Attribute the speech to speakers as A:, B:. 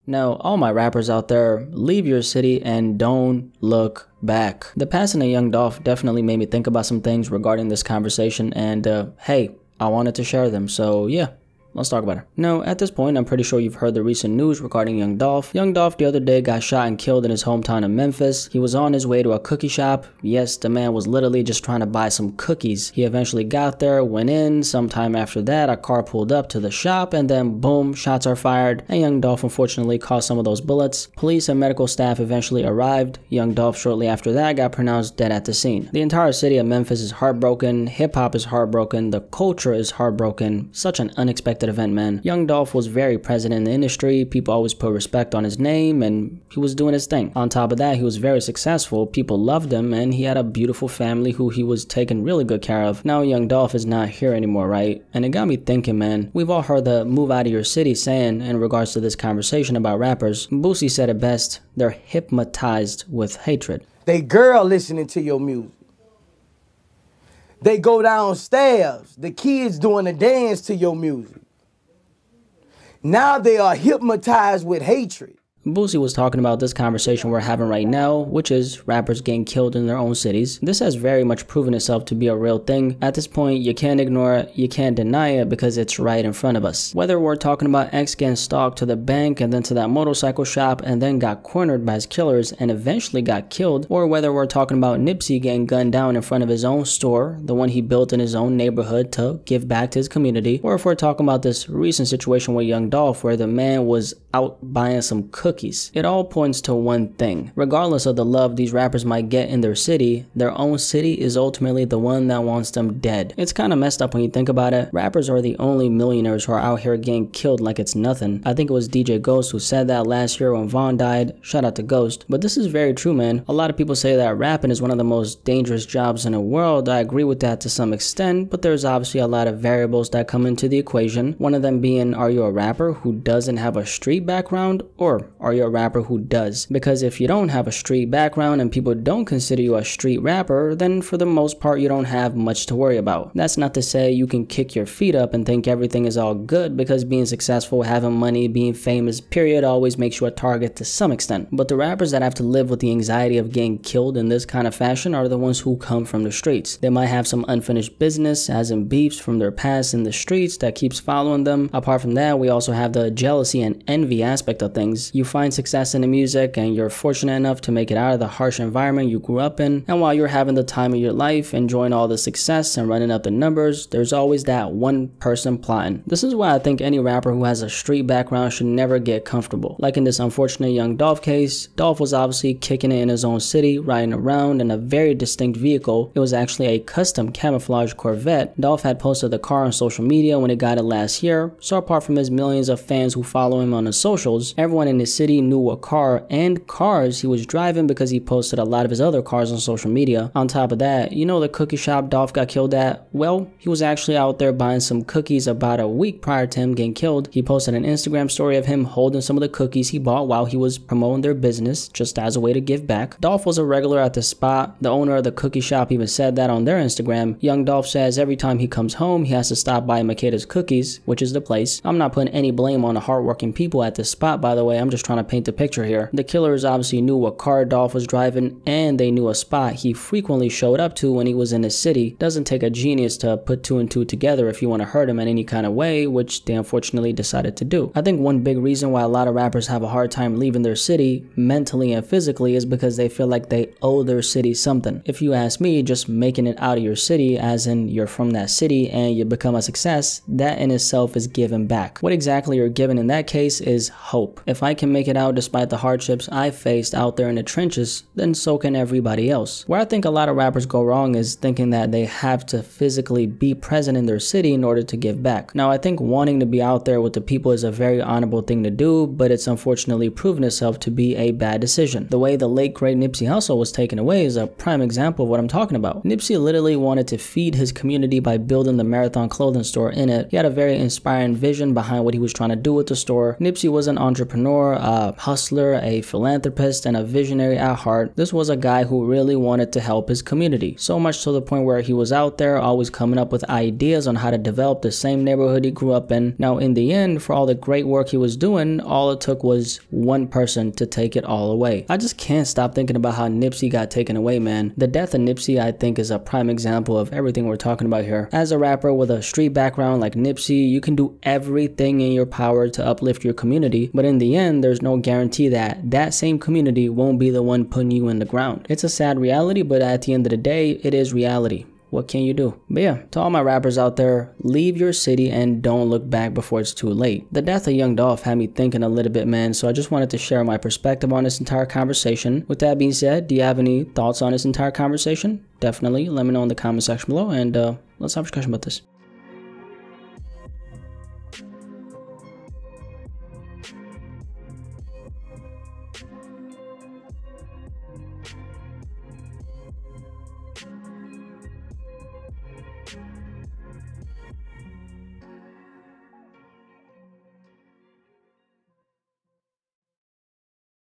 A: Now, all my rappers out there, leave your city and don't look back. The passing of Young Dolph definitely made me think about some things regarding this conversation, and hey, I wanted to share them, so yeah. Let's talk about it. Now, at this point, I'm pretty sure you've heard the recent news regarding Young Dolph. Young Dolph the other day got shot and killed in his hometown of Memphis. He was on his way to a cookie shop. Yes, the man was literally just trying to buy some cookies. He eventually got there, went in. Sometime after that, a car pulled up to the shop, and then boom, shots are fired. And Young Dolph unfortunately caught some of those bullets. Police and medical staff eventually arrived. Young Dolph shortly after that got pronounced dead at the scene. The entire city of Memphis is heartbroken. Hip-hop is heartbroken. The culture is heartbroken. Such an unexpected event, man. Young Dolph was very present in the industry. People always put respect on his name, and he was doing his thing. On top of that, he was very successful. People loved him, and he had a beautiful family who he was taking really good care of. Now Young Dolph is not here anymore, right? And it got me thinking, man. We've all heard the move out of your city saying in regards to this conversation about rappers. Boosie said it best, they're hypnotized with hatred.
B: They girl listening to your music. They go downstairs, the kids doing a dance to your music. Now they are hypnotized with hatred.
A: Boosie was talking about this conversation we're having right now, which is rappers getting killed in their own cities. This has very much proven itself to be a real thing. At this point, you can't ignore it, you can't deny it because it's right in front of us. Whether we're talking about X getting stalked to the bank and then to that motorcycle shop and then got cornered by his killers and eventually got killed, or whether we're talking about Nipsey getting gunned down in front of his own store, the one he built in his own neighborhood to give back to his community, or if we're talking about this recent situation with Young Dolph where the man was out buying some cookies. It all points to one thing. Regardless of the love these rappers might get in their city, their own city is ultimately the one that wants them dead. It's kind of messed up when you think about it. Rappers are the only millionaires who are out here getting killed like it's nothing. I think it was DJ Ghost who said that last year when Vaughn died. Shout out to Ghost. But this is very true, man. A lot of people say that rapping is one of the most dangerous jobs in the world. I agree with that to some extent, but there's obviously a lot of variables that come into the equation. One of them being, are you a rapper who doesn't have a street background, or are you a rapper who does? Because if you don't have a street background and people don't consider you a street rapper, then for the most part you don't have much to worry about. That's not to say you can kick your feet up and think everything is all good, because being successful, having money, being famous, period, always makes you a target to some extent. But the rappers that have to live with the anxiety of getting killed in this kind of fashion are the ones who come from the streets. They might have some unfinished business, as in beefs from their past in the streets that keeps following them. Apart from that, we also have the jealousy and envy aspect of things. You find success in the music and you're fortunate enough to make it out of the harsh environment you grew up in, and while you're having the time of your life, enjoying all the success and running up the numbers, there's always that one person plotting. This is why I think any rapper who has a street background should never get comfortable. Like in this unfortunate Young Dolph case, Dolph was obviously kicking it in his own city, riding around in a very distinct vehicle. It was actually a custom camouflage Corvette. Dolph had posted the car on social media when he got it last year, so apart from his millions of fans who follow him on the socials, everyone in his city knew what car and cars he was driving because he posted a lot of his other cars on social media. On top of that, you know the cookie shop Dolph got killed at? Well, he was actually out there buying some cookies about a week prior to him getting killed. He posted an Instagram story of him holding some of the cookies he bought while he was promoting their business, just as a way to give back. Dolph was a regular at the spot. The owner of the cookie shop even said that on their Instagram. Young Dolph says every time he comes home, he has to stop by Makeda's Cookies, which is the place. I'm not putting any blame on the hardworking people at this spot, by the way. I'm just trying to paint the picture here. The killers obviously knew what car Dolph was driving, and they knew a spot he frequently showed up to when he was in the city. Doesn't take a genius to put two and two together if you want to hurt him in any kind of way, which they unfortunately decided to do. I think one big reason why a lot of rappers have a hard time leaving their city, mentally and physically, is because they feel like they owe their city something. If you ask me, just making it out of your city, as in you're from that city and you become a success, that in itself is giving back. What exactly you're given in that case is hope. If I can make it out despite the hardships I faced out there in the trenches, then so can everybody else. Where I think a lot of rappers go wrong is thinking that they have to physically be present in their city in order to give back. Now, I think wanting to be out there with the people is a very honorable thing to do, but it's unfortunately proven itself to be a bad decision. The way the late great Nipsey Hussle was taken away is a prime example of what I'm talking about. Nipsey literally wanted to feed his community by building the Marathon clothing store in it. He had a very inspiring vision behind what he was trying to do with the store. Nipsey was an entrepreneur, a hustler, a philanthropist, and a visionary at heart. This was a guy who really wanted to help his community, so much to the point where he was out there always coming up with ideas on how to develop the same neighborhood he grew up in. Now in the end, for all the great work he was doing, all it took was one person to take it all away. I just can't stop thinking about how Nipsey got taken away, man. The death of Nipsey, I think, is a prime example of everything we're talking about here. As a rapper with a street background like Nipsey, you can do everything in your power to uplift your community, but in the end, there's no guarantee that that same community won't be the one putting you in the ground. It's a sad reality, but at the end of the day, it is reality. What can you do? But yeah, to all my rappers out there, leave your city and don't look back before it's too late. The death of Young Dolph had me thinking a little bit, man, so I just wanted to share my perspective on this entire conversation. With that being said, do you have any thoughts on this entire conversation? Definitely let me know in the comment section below, and let's have a discussion about this.